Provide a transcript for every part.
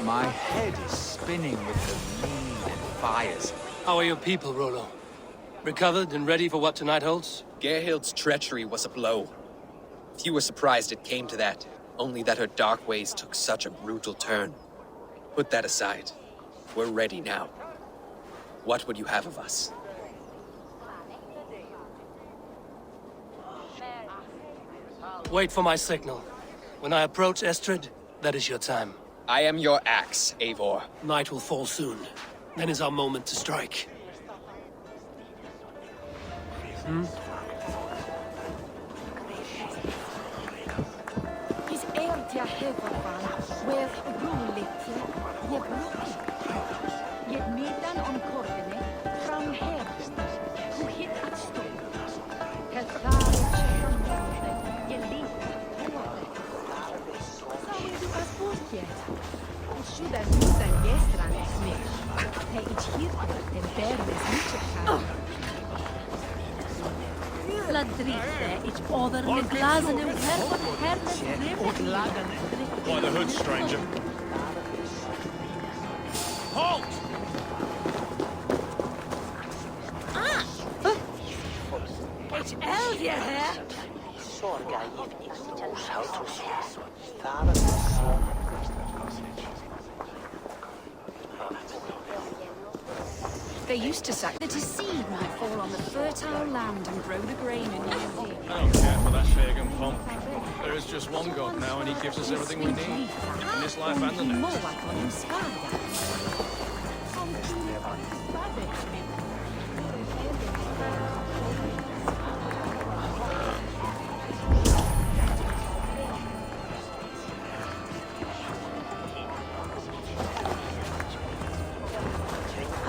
My head is spinning with the mead and fires. How are your people, Rollo? Recovered and ready for what tonight holds? Gerhild's treachery was a blow. Few were surprised it came to that, only that her dark ways took such a brutal turn. Put that aside. We're ready now. What would you have of us? Wait for my signal. When I approach Estrid, that is your time. I am your axe, Eivor. Night will fall soon. Then is our moment to strike. Is eartja högervan, where roligt je brukar. Je medan om kortene, fram här, who hit at stone. Het daar je lief, Zou je als boertje? Should I use an gestran smash? Hij is hier, den bär is niet gegaan. La dritte, it's other the glazen and hermes By the hood, stranger. Halt! It's Elvia here. They used to say that his seed might fall on the fertile land and grow the grain in the year. I don't care for that pagan pomp. There is just one God now, and he gives us everything we need. In this life and the next.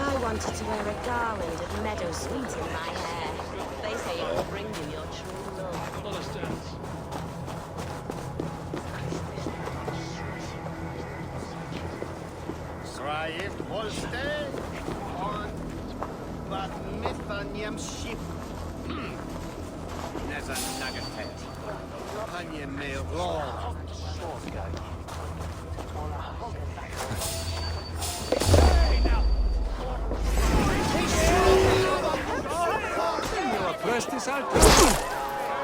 I wanted to wear a garland of meadow sweet in my hair. They say it will bring you your true love. Understands. Sraif Holste on Bad Mithanium ship. There's a nugget head. Panye me roll. Prestis alto.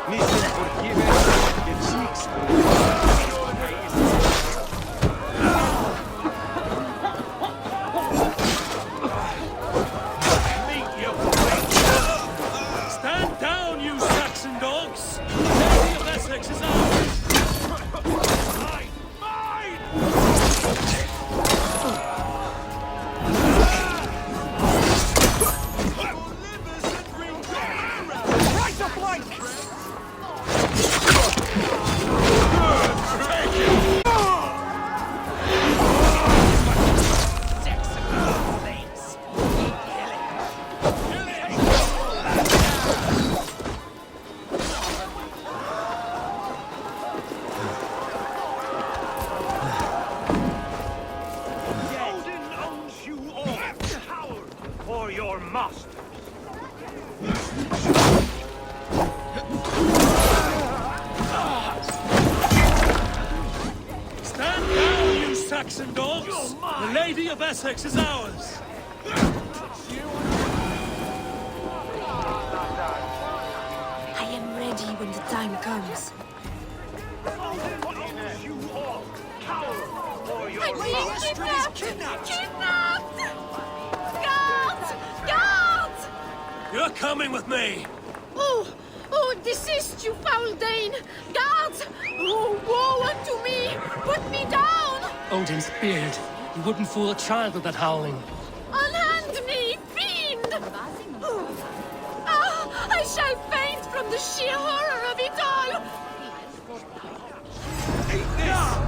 Missing forgiven. It seeks. Stand down, you Saxon dogs! Lady of Essexe is ours! Mine! Mine! Right to flank! For your master! Stand down, you Saxon dogs! The Lady of Essexe is ours! I am ready when the time comes. I'm being kidnapped! Kidnapped! Guards! Guards! You're coming with me! Oh, desist, you foul Dane! Guards! Oh, woe unto me! Put me down! Odin's beard. You wouldn't fool a child with that howling. Unhand me, fiend! Ah, I shall faint from the sheer horror of it all! Take this!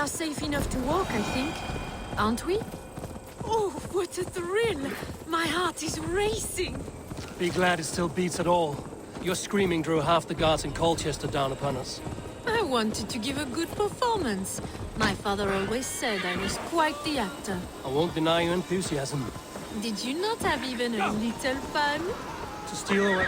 are safe enough to walk, I think. Aren't we? Oh, what a thrill! My heart is racing! Be glad it still beats at all. Your screaming drew half the guards in Colchester down upon us. I wanted to give a good performance. My father always said I was quite the actor. I won't deny your enthusiasm. Did you not have even a little fun? To steal away...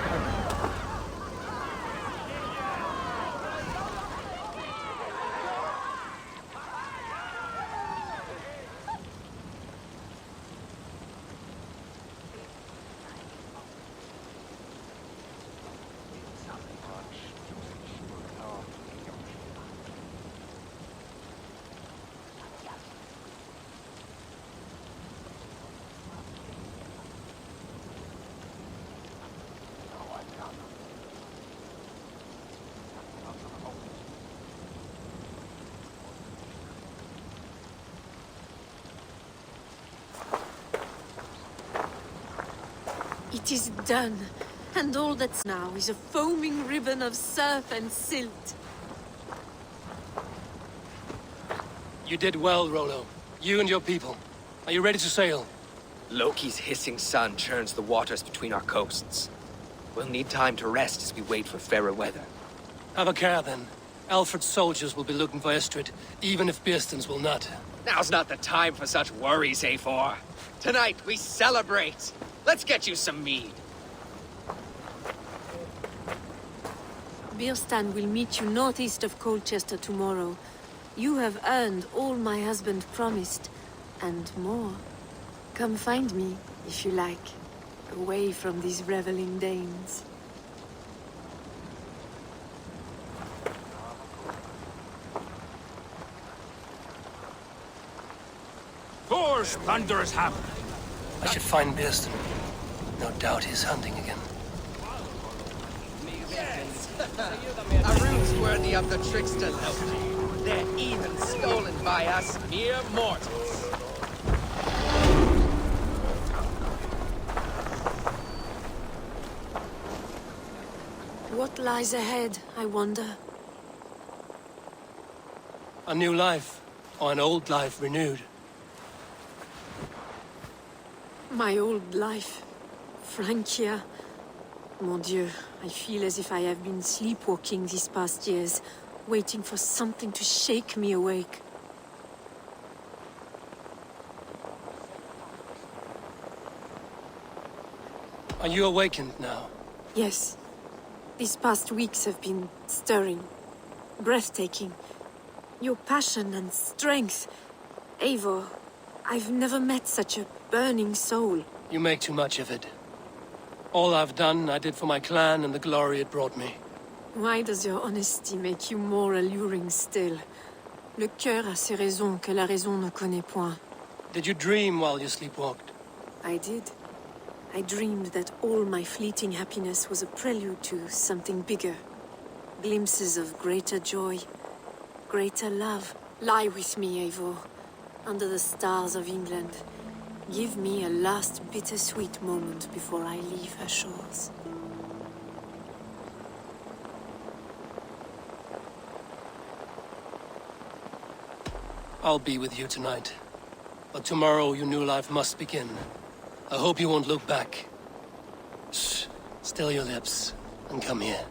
It is done, and all that's now is a foaming ribbon of surf and silt. You did well, Rollo. You and your people. Are you ready to sail? Loki's hissing sun churns the waters between our coasts. We'll need time to rest as we wait for fairer weather. Have a care, then. Alfred's soldiers will be looking for Estrid, even if Beersten's will not. Now's not the time for such worries, A4. Tonight, we celebrate! Let's get you some mead. Bierstan will meet you northeast of Colchester tomorrow. You have earned all my husband promised, and more. Come find me, if you like, away from these reveling Danes. Thor's thunderous hammer. I should find Bierston. No doubt he's hunting again. A ruse worthy of the trickster Loki. They're even stolen by us mere mortals. What lies ahead, I wonder? A new life, or an old life renewed. My old life. Francia. Mon Dieu, I feel as if I have been sleepwalking these past years, waiting for something to shake me awake. Are you awakened now? Yes. These past weeks have been stirring, breathtaking. Your passion and strength. Eivor, I've never met such a burning soul. You make too much of it. All I've done, I did for my clan and the glory it brought me. Why does your honesty make you more alluring still? Le cœur a ses raisons que la raison ne connaît point. Did you dream while you sleepwalked? I did. I dreamed that all my fleeting happiness was a prelude to something bigger. Glimpses of greater joy, greater love. Lie with me, Eivor, under the stars of England. Give me a last bittersweet moment before I leave her shores. I'll be with you tonight. But tomorrow your new life must begin. I hope you won't look back. Shh. Still your lips, and come here.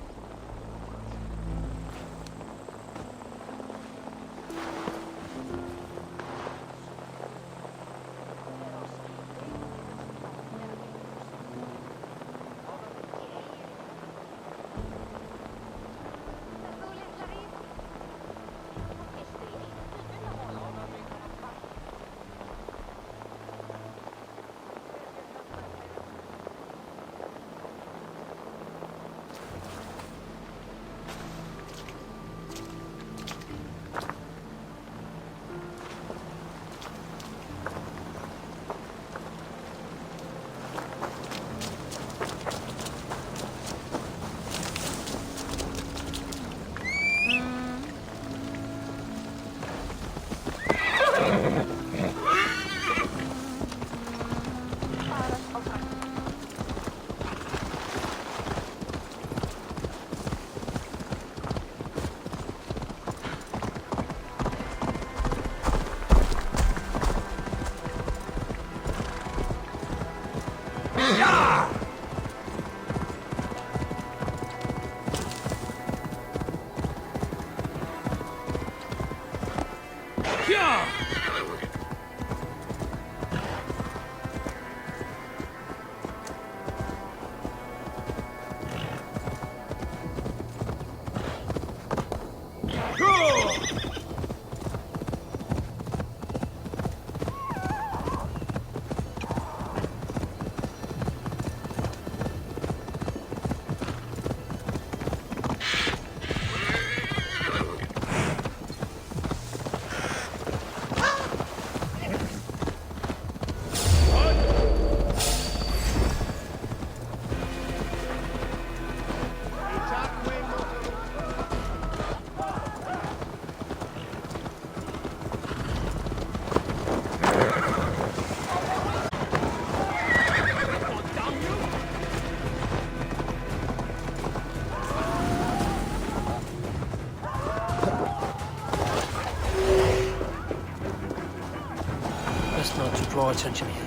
Best not to draw attention here.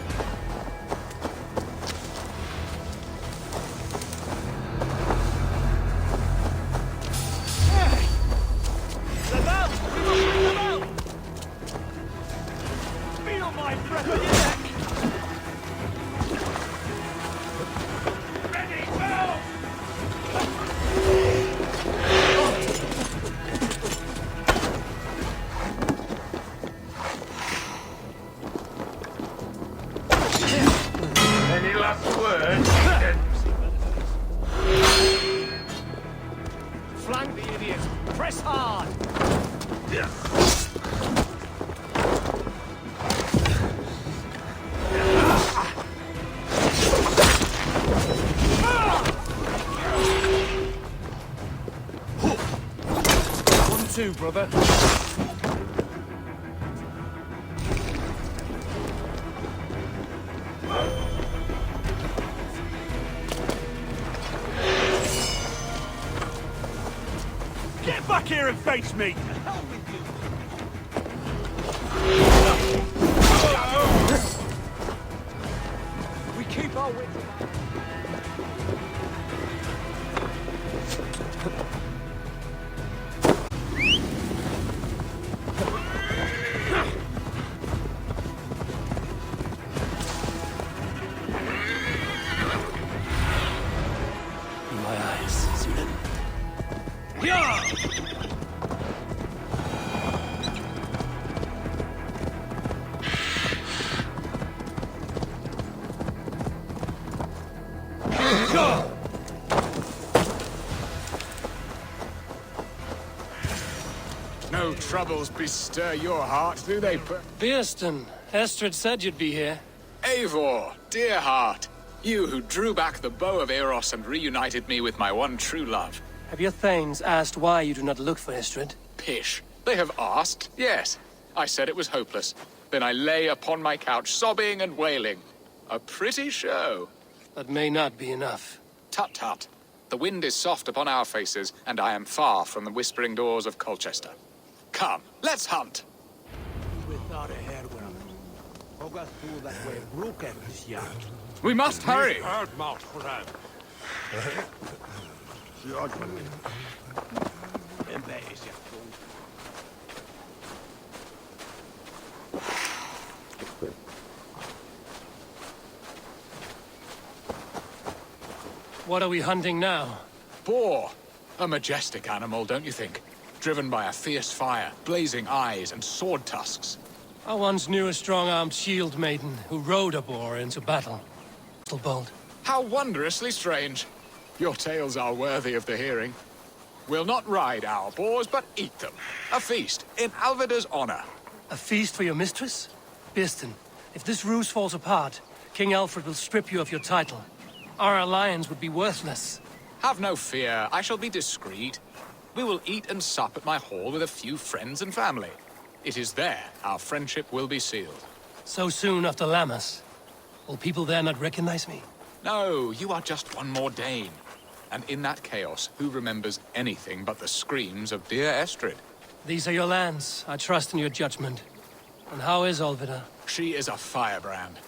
Feel my breath on your neck! Ready, go! Any last words? Flank the idiot! Press hard! One, two, brother. Get back here and face me! We keep our wits about. My eyes, Zulu. No troubles bestir your heart, do they? Beerston, Estrid said you'd be here. Eivor, dear heart, you who drew back the bow of Eros and reunited me with my one true love. Have your thanes asked why you do not look for Estrid? Pish. They have asked, yes. I said it was hopeless. Then I lay upon my couch, sobbing and wailing. A pretty show. That may not be enough. Tut tut. The wind is soft upon our faces, and I am far from the whispering doors of Colchester. Come, let's hunt. We must hurry. What are we hunting now? Boar. A majestic animal, don't you think? Driven by a fierce fire, blazing eyes, and sword tusks. I once knew a strong-armed shield maiden who rode a boar into battle. Little bold. How wondrously strange. Your tales are worthy of the hearing. We'll not ride our boars, but eat them. A feast, in Alvida's honor. A feast for your mistress? Beerston, if this ruse falls apart, King Alfred will strip you of your title. Our alliance would be worthless. Have no fear, I shall be discreet. We will eat and sup at my hall with a few friends and family. It is there our friendship will be sealed. So soon after Lammas. Will people there not recognize me? No, you are just one more Dane. And in that chaos, who remembers anything but the screams of dear Estrid? These are your lands. I trust in your judgment. And how is Olvida? She is a firebrand.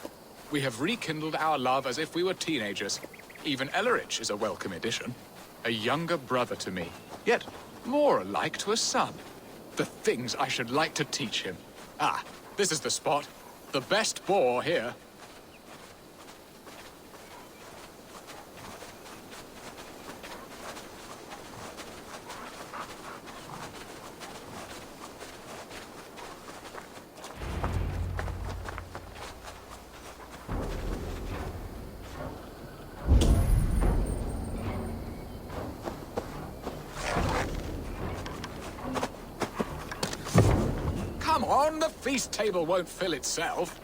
We have rekindled our love as if we were teenagers. Even Ellerich is a welcome addition. A younger brother to me, yet more alike to a son. The things I should like to teach him. Ah, this is the spot. The best boar here. Come on, the feast table won't fill itself.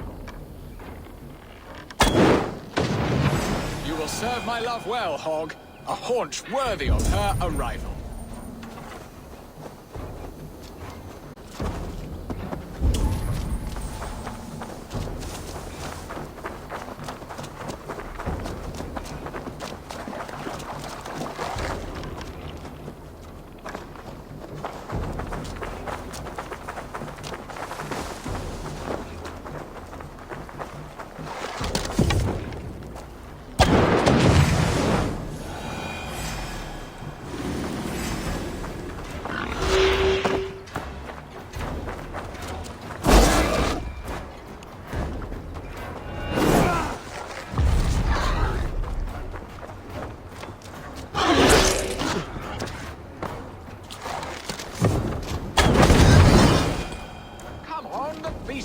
You will serve my love well, Hog. A haunch worthy of her arrival.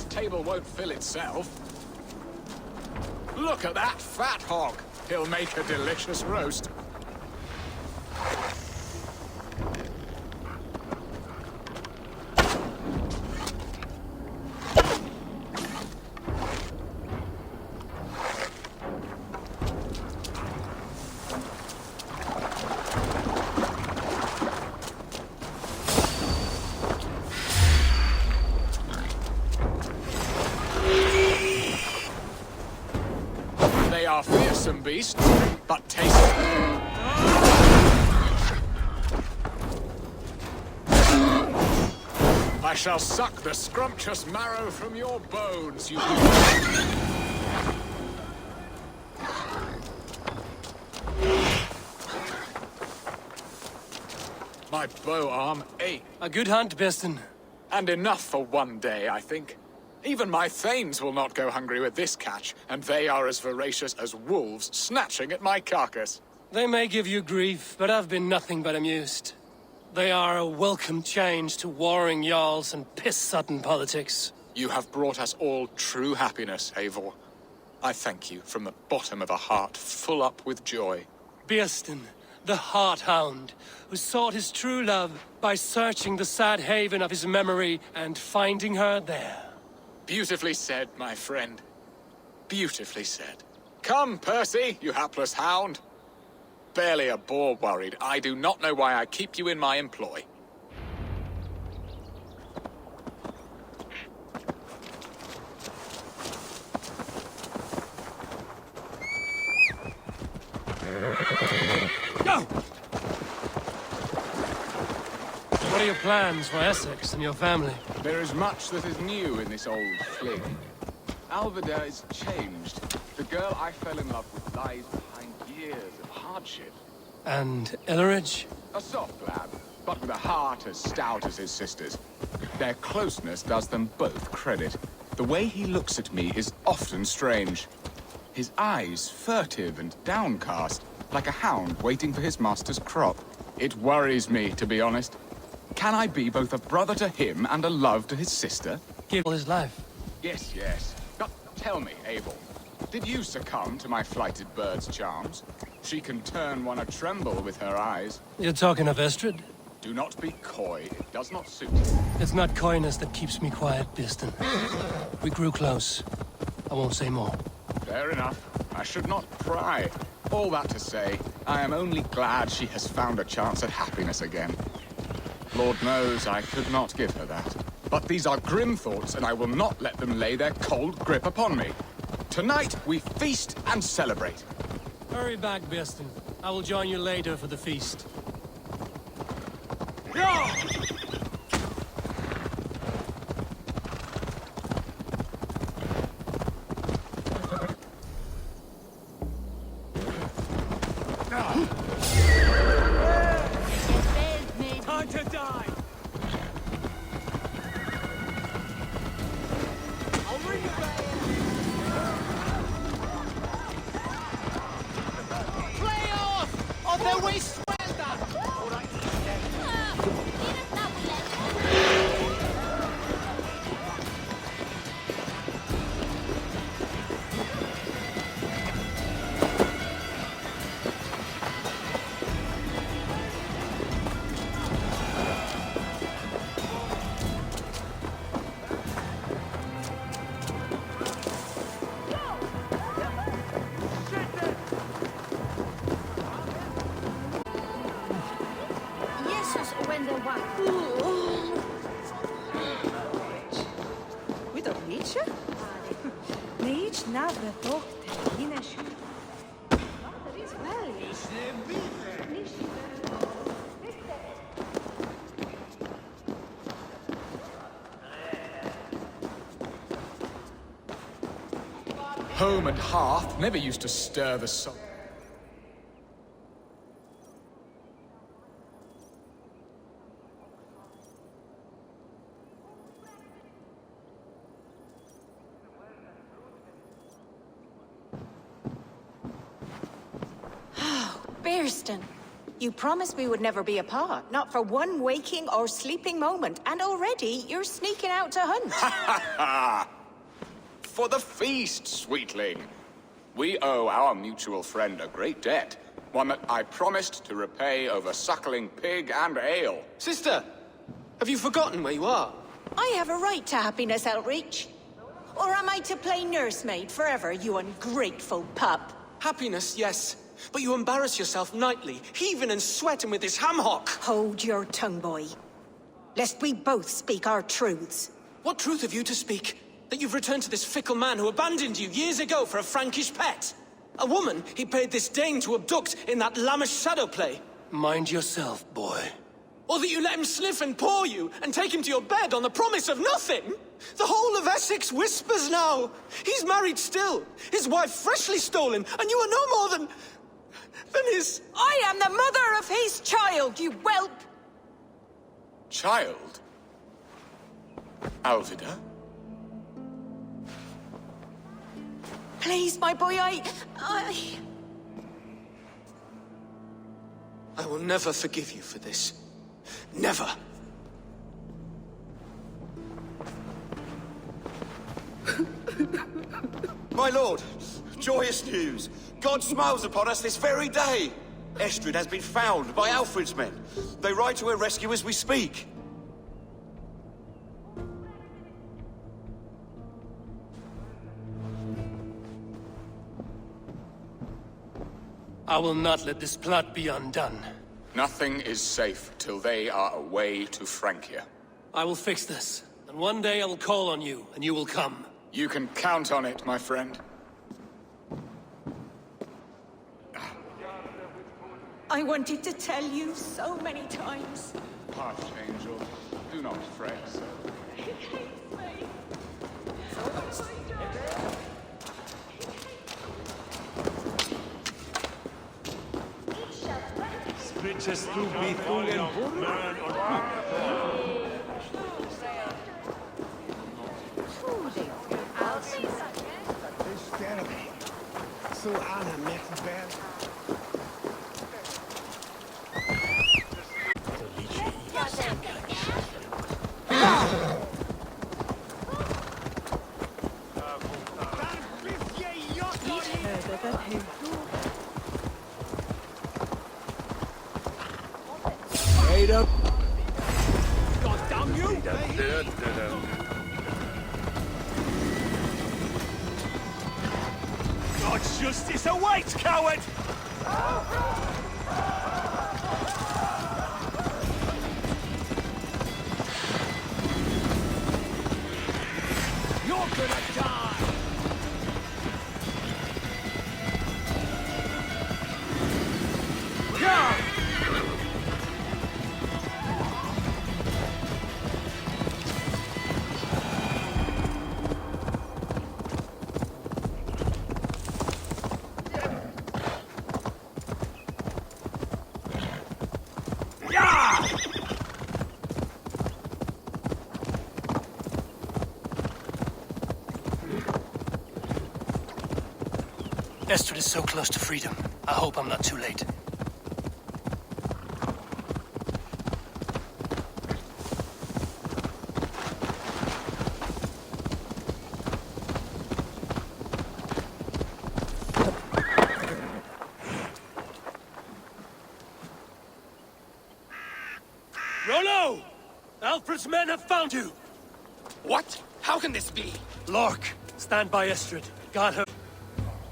Table won't fill itself. Look at that fat hog. He'll make a delicious roast. They are fearsome beasts, but tasty. I shall suck the scrumptious marrow from your bones, you... My bow arm aches. A good hunt, Beston. And enough for one day, I think. Even my thanes will not go hungry with this catch, and they are as voracious as wolves snatching at my carcass. They may give you grief, but I've been nothing but amused. They are a welcome change to warring jarls and piss-sudden politics. You have brought us all true happiness, Eivor. I thank you from the bottom of a heart full up with joy. Beston, the Heart-Hound, who sought his true love by searching the sad haven of his memory and finding her there. Beautifully said, my friend. Beautifully said. Come, Percy, you hapless hound. Barely a boar worried. I do not know why I keep you in my employ. Go! What are your plans for Essex and your family? There is much that is new in this old fling. Alvida is changed. The girl I fell in love with lies behind years of hardship. And Elleridge? A soft lad, but with a heart as stout as his sister's. Their closeness does them both credit. The way he looks at me is often strange. His eyes furtive and downcast, like a hound waiting for his master's crop. It worries me, to be honest. Can I be both a brother to him and a love to his sister? Give all his life. Yes, yes. But tell me, Abel, did you succumb to my flighted bird's charms? She can turn one a tremble with her eyes. You're talking of Estrid? Do not be coy. It does not suit. It's not coyness that keeps me quiet, Beston. We grew close. I won't say more. Fair enough. I should not pry. All that to say, I am only glad she has found a chance at happiness again. Lord knows I could not give her that. But these are grim thoughts, and I will not let them lay their cold grip upon me. Tonight, we feast and celebrate. Hurry back, Beston. I will join you later for the feast. Time to die! I'll ring the bell! Play off! On their way, suelta! Alright, Home and hearth never used to stir the soul. Bearston, you promised we would never be apart, not for one waking or sleeping moment, and already you're sneaking out to hunt. For the feast, sweetling. We owe our mutual friend a great debt. One that I promised to repay over suckling pig and ale. Sister, have you forgotten where you are? I have a right to happiness, Outreach. Or am I to play nursemaid forever, you ungrateful pup? Happiness, yes. But you embarrass yourself nightly, heaving and sweating with this ham-hock. Hold your tongue, boy. Lest we both speak our truths. What truth have you to speak? That you've returned to this fickle man who abandoned you years ago for a Frankish pet? A woman he paid this Dane to abduct in that lammish shadow play? Mind yourself, boy. Or that you let him sniff and paw you, and take him to your bed on the promise of nothing? The whole of Essex whispers now. He's married still, his wife freshly stolen, and you are no more than his... I am the mother of his child, you whelp! Child? Alvida? Please, my boy, I will never forgive you for this. Never. My lord, joyous news. God smiles upon us this very day. Estrid has been found by Alfred's men. They ride to her rescue as we speak. I will not let this plot be undone. Nothing is safe till they are away to Francia. I will fix this, and one day I will call on you, and you will come. You can count on it, my friend. I wanted to tell you so many times. Archangel, do not fret so. He hates me. Spritches du Bithungen So Anna met bed. Wait up! God damn you! God's justice awaits, coward! You're gonna die! Estrid is so close to freedom. I hope I'm not too late. Rollo! Alfred's men have found you! What? How can this be? Lork, stand by Estrid. Guard her.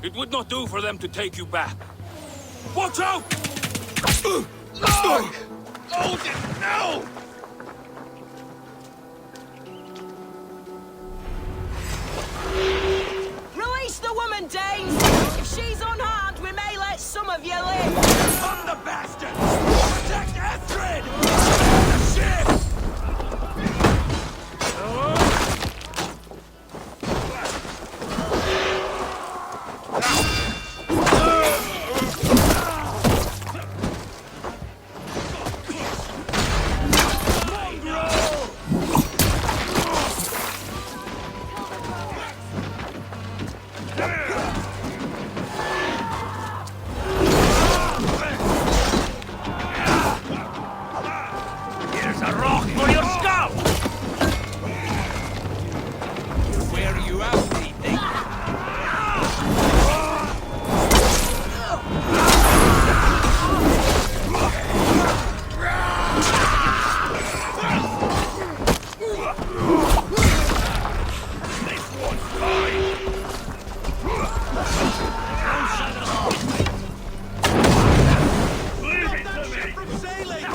It would not do for them to take you back. Watch out! Lord! Odin, no! Release the woman, Danes! If she's unharmed, we may let some of you live! On the bastard! Protect Estrid! The ship! Here's a rock for your skull! Where are you out, thief? This one's mine! Leave it to me! From sailing!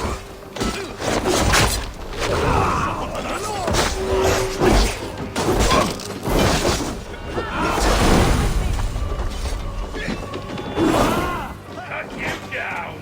Cut him down!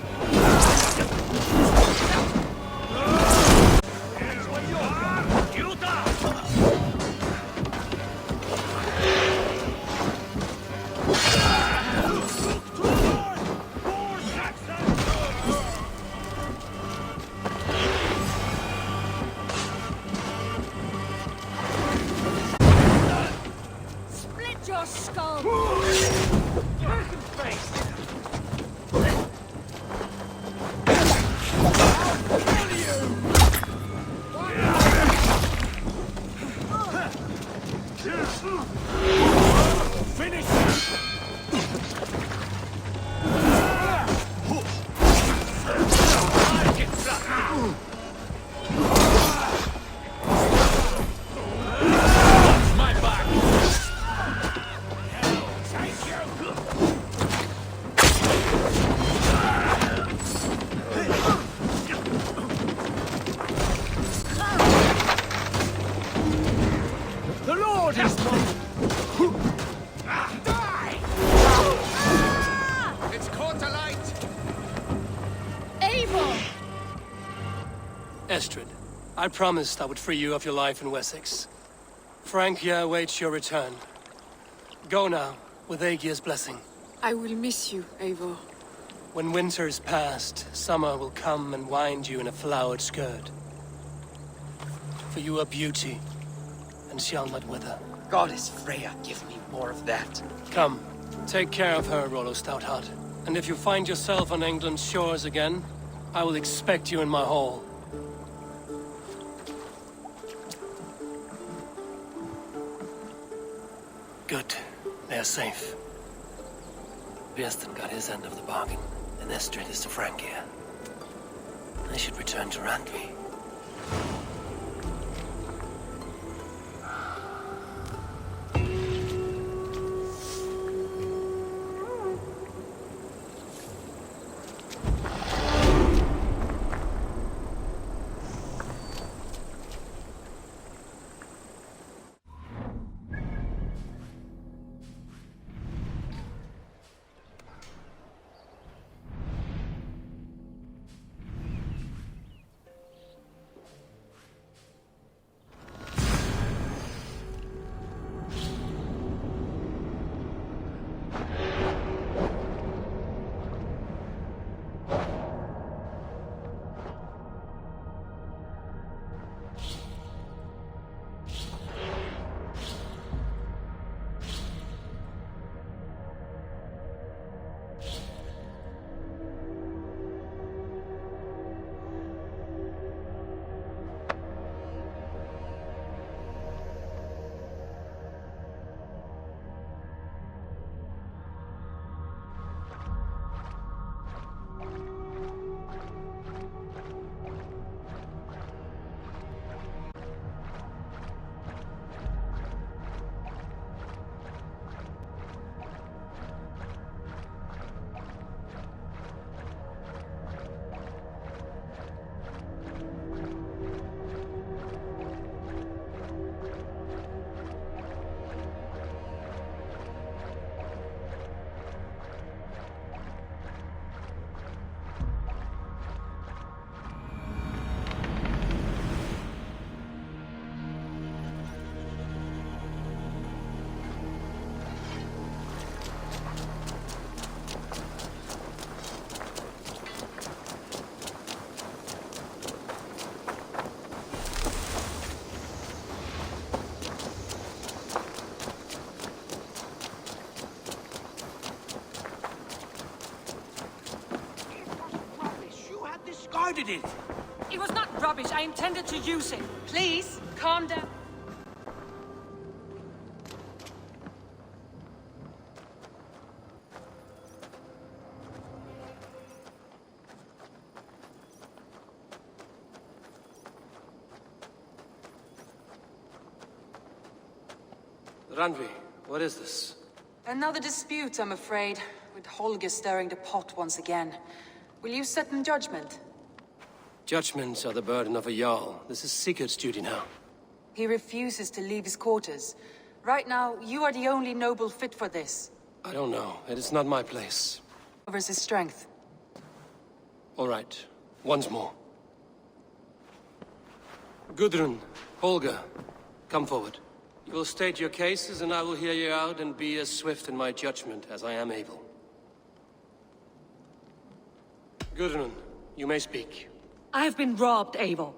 Split your skull! Finish him! My back! Take you! The Lord is mine! Die! It's caught alight! Evil! Estrid, I promised I would free you of your life in Essexe. Francia awaits your return. Go now, with Aegir's blessing. I will miss you, Eivor. When winter is past, summer will come and wind you in a flowered skirt. For you are beauty, and shall not wither. Goddess Freya, give me more of that. Come, take care of her, Rollo Stoutheart. And if you find yourself on England's shores again, I will expect you in my hall. Good. They are safe. Bjersten got his end of the bargain, and Estrid is to Francia. I should return to Randvi. discarded it! It was not rubbish. I intended to use it. Please, calm down. Randvi, what is this? Another dispute, I'm afraid, with Holger stirring the pot once again. Will you set in judgment? Judgments are the burden of a Jarl. This is Sigurd's duty now. He refuses to leave his quarters. Right now, you are the only noble fit for this. I don't know. It is not my place. Covers his strength. All right. Once more. Gudrun, Holger, come forward. You will state your cases, and I will hear you out and be as swift in my judgment as I am able. Gudrun, you may speak. I have been robbed, Eivor.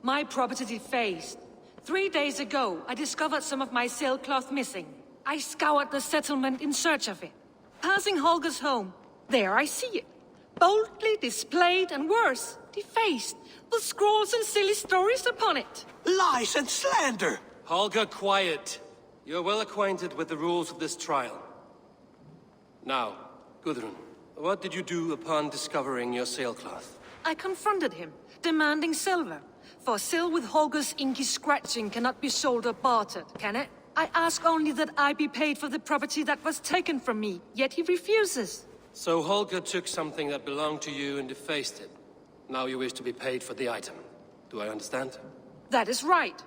My property defaced. 3 days ago, I discovered some of my sailcloth missing. I scoured the settlement in search of it. Passing Holger's home, there I see it. Boldly displayed and worse, defaced, with scrawls and silly stories upon it. Lies and slander! Holger, quiet. You're well acquainted with the rules of this trial. Now, Gudrun, what did you do upon discovering your sailcloth? I confronted him, demanding silver. For sil with Holger's inky scratching cannot be sold or bartered, can it? I ask only that I be paid for the property that was taken from me, yet he refuses. So Holger took something that belonged to you and defaced it. Now you wish to be paid for the item. Do I understand? That is right.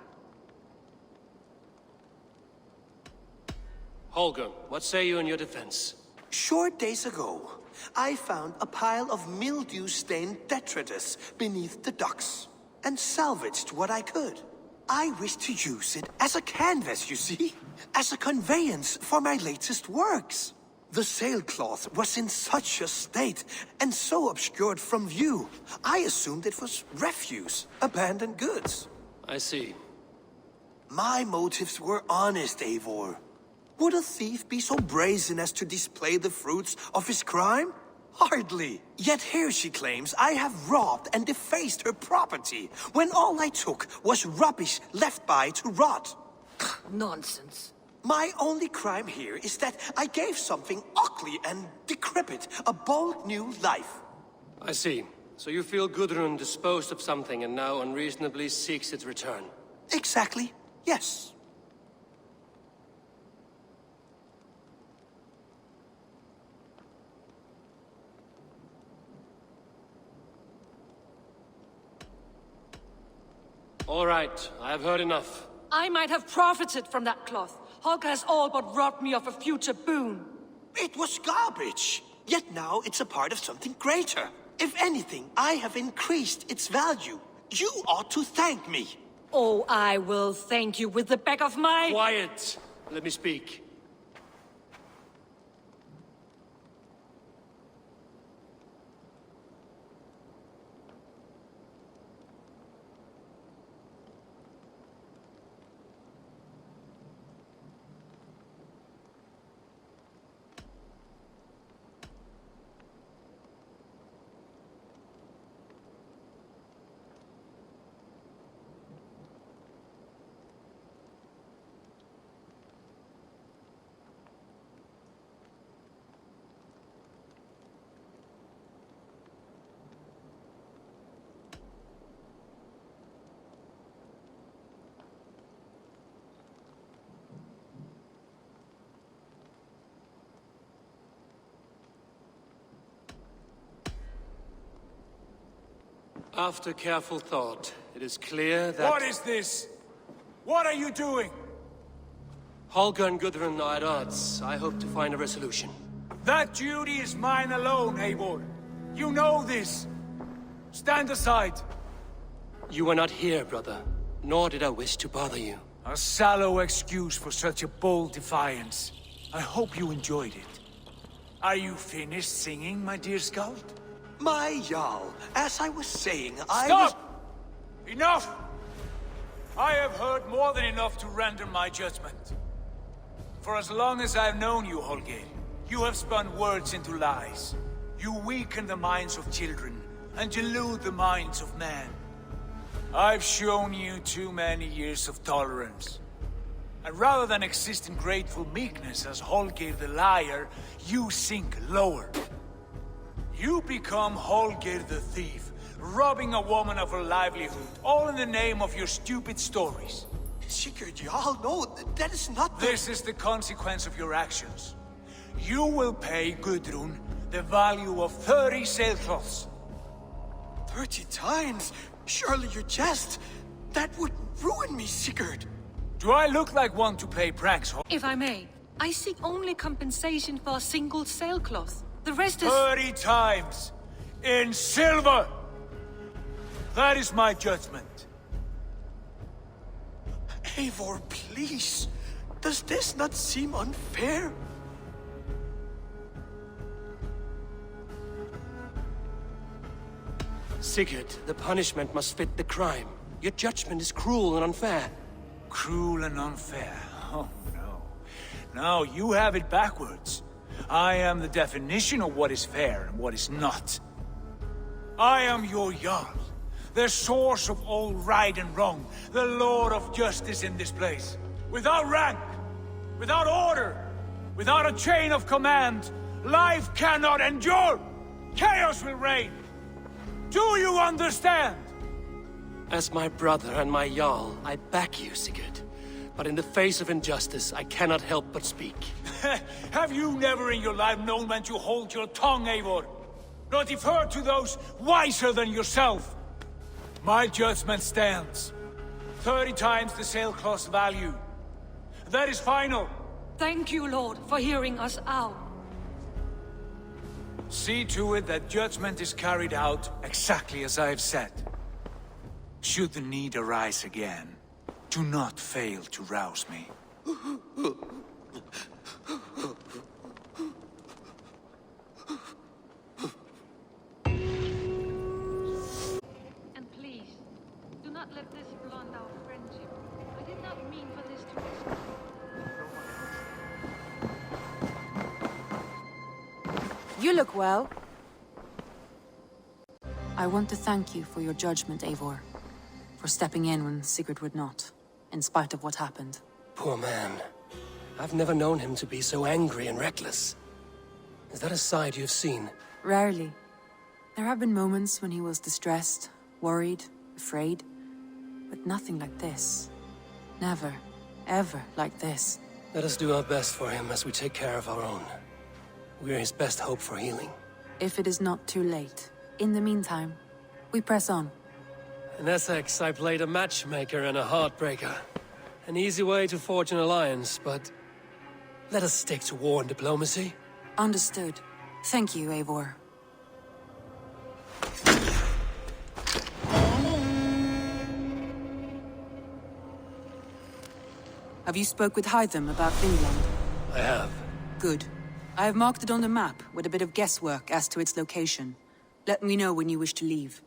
Holger, what say you in your defense? Short days ago, I found a pile of mildew-stained detritus beneath the docks, and salvaged what I could. I wish to use it as a canvas, you see? As a conveyance for my latest works. The sailcloth was in such a state, and so obscured from view, I assumed it was refuse, abandoned goods. I see. My motives were honest, Eivor. Would a thief be so brazen as to display the fruits of his crime? Hardly. Yet here she claims I have robbed and defaced her property, when all I took was rubbish left by to rot. Nonsense. My only crime here is that I gave something ugly and decrepit a bold new life. I see. So you feel Gudrun disposed of something and now unreasonably seeks its return? Exactly, yes. All right, I have heard enough. I might have profited from that cloth. Holger has all but robbed me of a future boon. It was garbage. Yet now it's a part of something greater. If anything, I have increased its value. You ought to thank me. Oh, I will thank you with the back of my... Quiet! Let me speak. After careful thought, it is clear that... What is this? What are you doing? Holger and Gudrun are at odds. I hope to find a resolution. That duty is mine alone, Eivor. You know this. Stand aside. You were not here, brother. Nor did I wish to bother you. A sallow excuse for such a bold defiance. I hope you enjoyed it. Are you finished singing, my dear scout? My Jarl, as I was saying, Stop! Enough! I have heard more than enough to render my judgment. For as long as I've known you, Holger, you have spun words into lies. You weaken the minds of children, and delude the minds of men. I've shown you too many years of tolerance. And rather than exist in grateful meekness as Holgeir the liar, you sink lower. You become Holgeir the thief, robbing a woman of her livelihood, all in the name of your stupid stories. Sigurd, you all know that is not the... This is the consequence of your actions. You will pay Gudrun the value of 30 sailcloths. 30 times? Surely you jest. That would ruin me, Sigurd. Do I look like one to play pranks? If I may, I seek only compensation for a single sailcloth. The rest is... 30 times! In silver! That is my judgment. Eivor, please. Does this not seem unfair? Sigurd, the punishment must fit the crime. Your judgment is cruel and unfair. Cruel and unfair? Oh, no. No, you have it backwards. I am the definition of what is fair and what is not. I am your Jarl, the source of all right and wrong, the Lord of justice in this place. Without rank, without order, without a chain of command, life cannot endure! Chaos will reign! Do you understand? As my brother and my Jarl, I back you, Sigurd. But in the face of injustice, I cannot help but speak. Have you never in your life known when to hold your tongue, Eivor? Nor defer to those wiser than yourself? My judgment stands. 30 times the sailcloth's value. That is final. Thank you, Lord, for hearing us out. See to it that judgment is carried out exactly as I have said. Should the need arise again, do not fail to rouse me. And please, do not let this blunt our friendship. I did not mean for this to escalate. You look well. I want to thank you for your judgment, Eivor. For stepping in when Sigurd would not, in spite of what happened. Poor man. I've never known him to be so angry and reckless. Is that a side you've seen? Rarely. There have been moments when he was distressed, worried, afraid. But nothing like this. Never, ever like this. Let us do our best for him as we take care of our own. We're his best hope for healing. If it is not too late. In the meantime, we press on. In Essexe, I played a matchmaker and a heartbreaker. An easy way to forge an alliance, but... let us stick to war and diplomacy. Understood. Thank you, Eivor. Have you spoke with Hytham about Finland? I have. Good. I have marked it on the map with a bit of guesswork as to its location. Let me know when you wish to leave.